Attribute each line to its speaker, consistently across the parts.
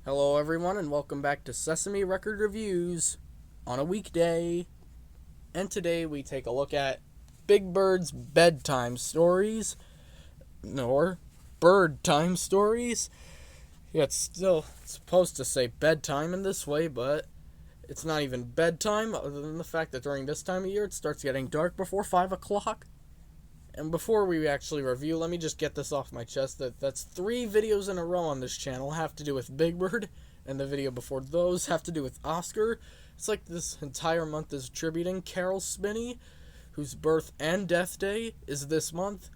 Speaker 1: Hello everyone and welcome back to Sesame Record Reviews on a weekday. And today we take a look at Big Bird's bedtime stories, or Birdtime stories. Yeah, it's still supposed to say bedtime in this way, but it's not even bedtime other than the fact that during this time of year it starts getting dark before 5 o'clock. And before we actually review, let me just get this off my chest. That's 3 videos in a row on this channel have to do with Big Bird, and the video before those have to do with Oscar. It's like this entire month is attributing Caroll Spinney, whose birth and death day is this month,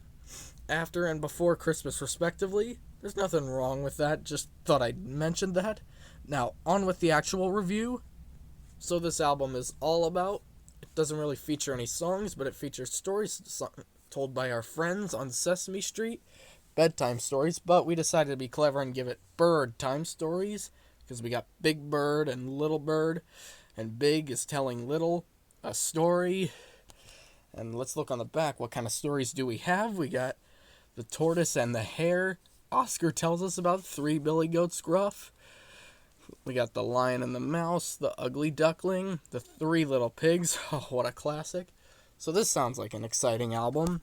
Speaker 1: after and before Christmas respectively. There's nothing wrong with that, just thought I'd mention that. Now, on with the actual review. So this album is all about, it doesn't really feature any songs, but it features stories told by our friends on Sesame Street, bedtime stories, but we decided to be clever and give it Birdtime stories, because we got Big Bird and Little Bird, and Big is telling Little a story. And let's look on the back, what kind of stories do we have? We got the tortoise and the hare. Oscar tells us about 3 billy goats gruff. We got the lion and the mouse, the ugly duckling, the 3 little pigs. Oh, what a classic. So this sounds like an exciting album.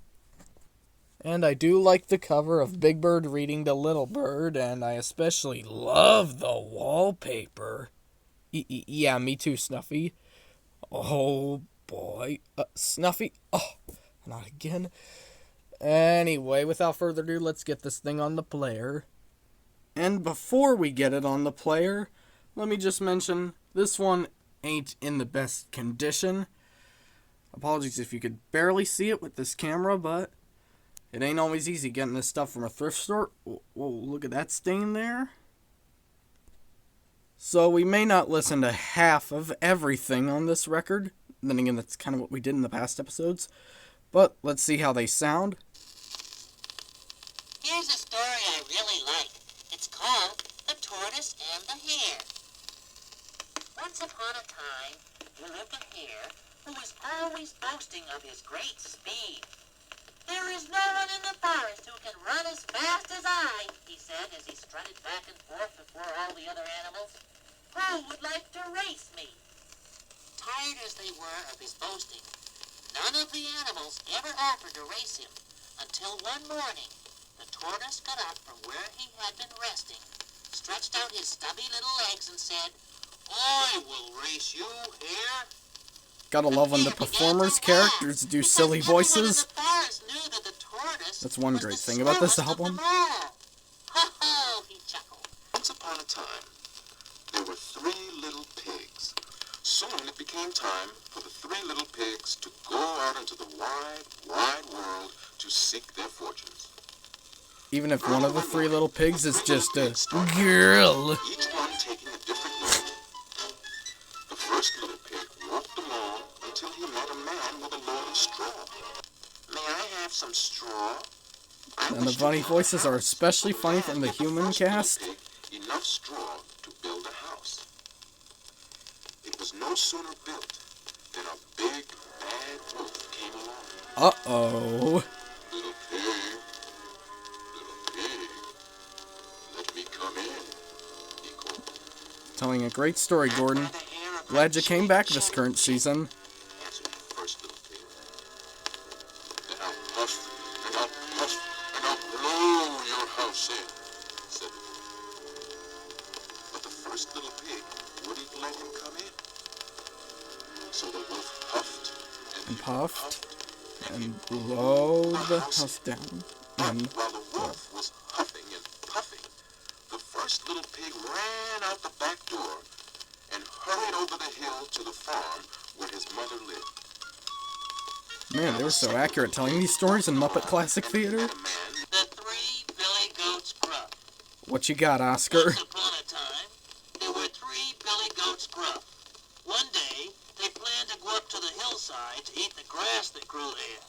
Speaker 1: And I do like the cover of Big Bird reading to Little Bird, and I especially love the wallpaper. Yeah, me too, Snuffy. Oh, boy. Snuffy? Oh, not again. Anyway, without further ado, let's get this thing on the player. And before we get it on the player, let me just mention, this one ain't in the best condition. Apologies if you could barely see it with this camera, but it ain't always easy getting this stuff from a thrift store. Whoa, look at that stain there. So we may not listen to half of everything on this record. Then again, that's kind of what we did in the past episodes. But let's see how they sound.
Speaker 2: Here's a story I really like. It's called The Tortoise and the Hare. Once upon a time, there lived a hare who was always boasting of his great speed. "There is no one in the forest who can run as fast as I," he said as he strutted back and forth before all the other animals. "Who would like to race me?" Tired as they were of his boasting, none of the animals ever offered to race him until one morning the tortoise got up from where he had been resting, stretched out his stubby little legs and said, "I will race you, hare."
Speaker 1: Gotta love when the performers' characters do silly voices. That's one great thing about this album.
Speaker 2: Ho-ho, he chuckled.
Speaker 3: Once upon a time, there were 3 little pigs. Soon it became time for the 3 little pigs to go out into the wide, wide world to seek their fortunes.
Speaker 1: Even if one of the 3 little pigs is just a girl.
Speaker 3: Each one taking a different route. The first little pig walked along until he met a man with a load of straw. "May I have some straw?"
Speaker 1: And the funny voices are especially funny from the human cast.
Speaker 3: Enough straw to build a house. It was no sooner built than a big bad wolf came along.
Speaker 1: Uh-oh.
Speaker 3: Little pig, let me come in, he called.
Speaker 1: Telling a great story, Gordon. Glad you came back this current season.
Speaker 3: Answered the first little pig. "Then I'll puff, and I'll puff, and I'll blow your house in," said the wolf. But the first little pig wouldn't let him come in. So the wolf puffed
Speaker 1: And puffed. And blow the house down. And
Speaker 3: while the wolf was huffing and puffing, the first little pig ran out the back door and hurried over the hill to the farm where his mother lived.
Speaker 1: man, they were so accurate telling these stories in Muppet Classic Theater.
Speaker 2: The 3 billy goats gruff.
Speaker 1: What you got, Oscar?
Speaker 2: Once upon a time, there were 3 billy goats gruff. One day, they planned to go up to the hillside to eat the grass that grew there.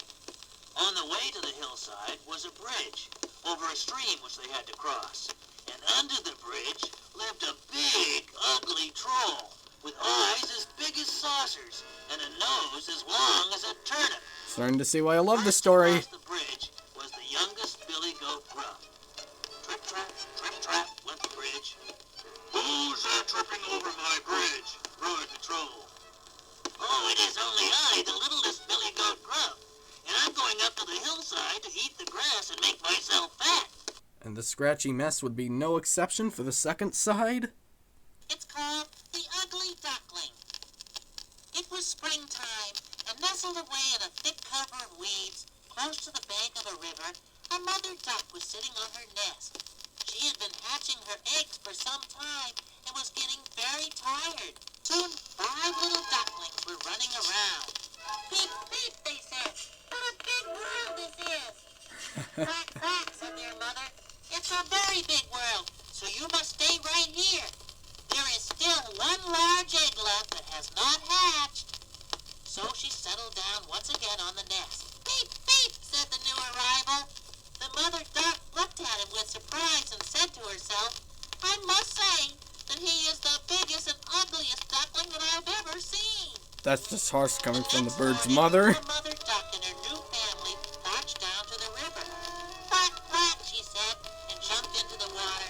Speaker 2: On the way to the hillside was a bridge over a stream which they had to cross. And under the bridge lived a big, ugly troll with eyes as big as saucers and a nose as long as a turnip.
Speaker 1: Starting to see why I love this story.
Speaker 2: Across the bridge was the youngest billy goat gruff. Trip, trap, went the bridge. "Who is only I, the littlest billy goat grub, and I'm going up to the hillside to eat the grass and make myself fat.
Speaker 1: And the scratchy mess would be no exception for the second side?
Speaker 2: It's called the Ugly Duckling. It was springtime, and nestled away in a thick cover of weeds, close to the bank of a river, a mother duck was sitting on her nest. She had been hatching her eggs for some time and was getting very tired. Soon 5 little ducklings were running around. Peep, peep, they said. What a big world this is. Quack, quack, said their mother. It's a very big world, so you must stay right here. There is still one large egg left that has not hatched. So she settled down once again on the nest. Peep, peep, said the new arrival. The mother duck looked at him with surprise and said to herself, I must say that he is the biggest and ugliest duckling that I've ever seen.
Speaker 1: That's just harsh coming from the
Speaker 2: Next
Speaker 1: bird's
Speaker 2: morning,
Speaker 1: mother.
Speaker 2: The mother duck and her new family marched down to the river. Quack, quack, she said, and jumped into the water.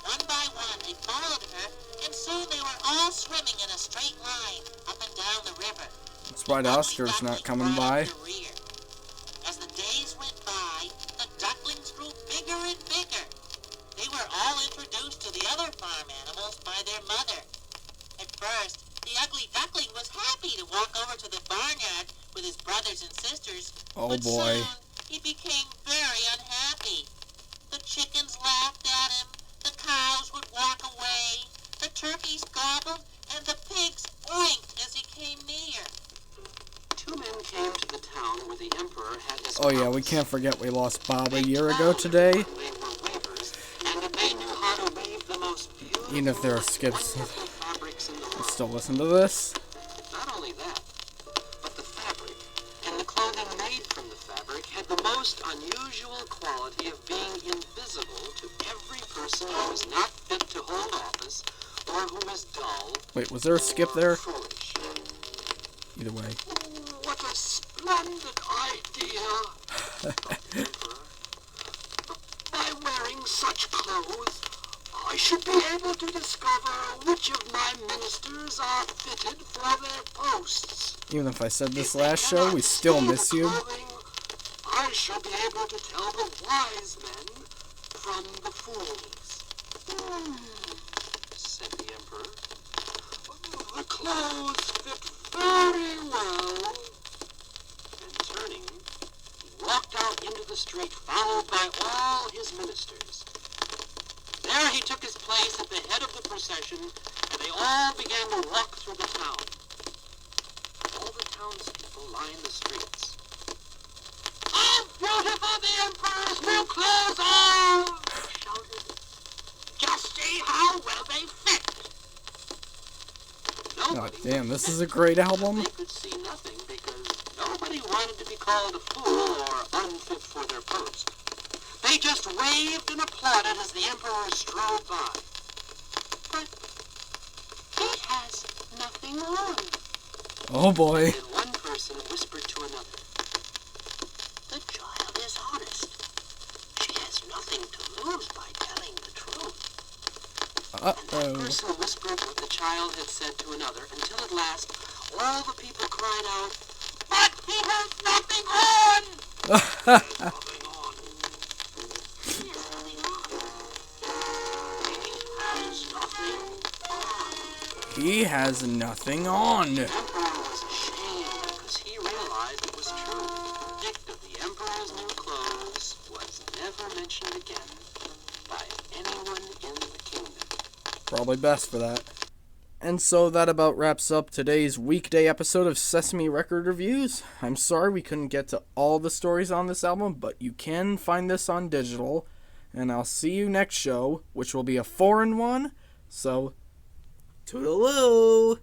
Speaker 2: One by one, they followed her, and soon they were all swimming in a straight line up and down the river.
Speaker 1: That's why the Oscar's not coming by.
Speaker 2: As the days went by, the ducklings grew bigger and bigger. They were all introduced to the other farm animals by their mother. At first, the ugly duckling was happy to walk over to the barnyard with his brothers and sisters.
Speaker 1: Oh
Speaker 2: but
Speaker 1: boy.
Speaker 2: soon, he became very unhappy. The chickens laughed at him, the cows would walk away, the turkeys gobbled, and the pigs oinked as he came near.
Speaker 4: 2 men came to the town where the emperor had his
Speaker 1: Oh yeah, we
Speaker 4: palace.
Speaker 1: can't forget we lost Bob a year ago today.
Speaker 4: They were weavers, and that they knew how to weave the most beautiful,
Speaker 1: Even if there are skips,
Speaker 4: wonderful fabrics in the
Speaker 1: we'll
Speaker 4: world.
Speaker 1: still listen to this.
Speaker 4: Not only that, but the fabric and the clothing made from the fabric had the most unusual quality of being invisible to every person who is not fit to hold office or who is dull
Speaker 1: Wait, was there a skip
Speaker 4: or
Speaker 1: there?
Speaker 4: foolish.
Speaker 1: Either way.
Speaker 4: What a splendid idea! thought the emperor. By wearing such clothes, I should be able to discover which of my ministers are fitted for their posts.
Speaker 1: Even if I said this
Speaker 4: If they
Speaker 1: last show,
Speaker 4: cannot
Speaker 1: we still
Speaker 4: see
Speaker 1: miss
Speaker 4: the
Speaker 1: you.
Speaker 4: clothing, I shall be able to tell the wise men from the fools. Said the emperor. The clothes fit very well. And turning, he walked out into the street, followed by all his ministers. There he took his place at the head of the procession, and they all began to walk through the town. All the townspeople lined the streets. How beautiful the emperor's new clothes are! They shouted. Just see how well they fit.
Speaker 1: Oh
Speaker 4: Nobody
Speaker 1: damn, this is a great album.
Speaker 4: They could see nothing because nobody wanted to be called a fool or unfit for their post. They just waved and applauded as the emperor strode by. But he has nothing on.
Speaker 1: Oh boy.
Speaker 4: And one person whispered to another, the child is honest. She has nothing to lose by telling the truth. And that
Speaker 1: Uh-oh.
Speaker 4: person whispered what the child had said to another, until at last all the people cried out, but he has nothing on! He has nothing on. He has nothing on. He has nothing on.
Speaker 1: He has nothing on.
Speaker 4: The emperor was ashamed because he realized it was true. The verdict of the emperor's new clothes was never mentioned again by anyone in the kingdom.
Speaker 1: Probably best for that. And so that about wraps up today's weekday episode of Sesame Record Reviews. I'm sorry we couldn't get to all the stories on this album, but you can find this on digital. And I'll see you next show, which will be a foreign one. So, toodaloo!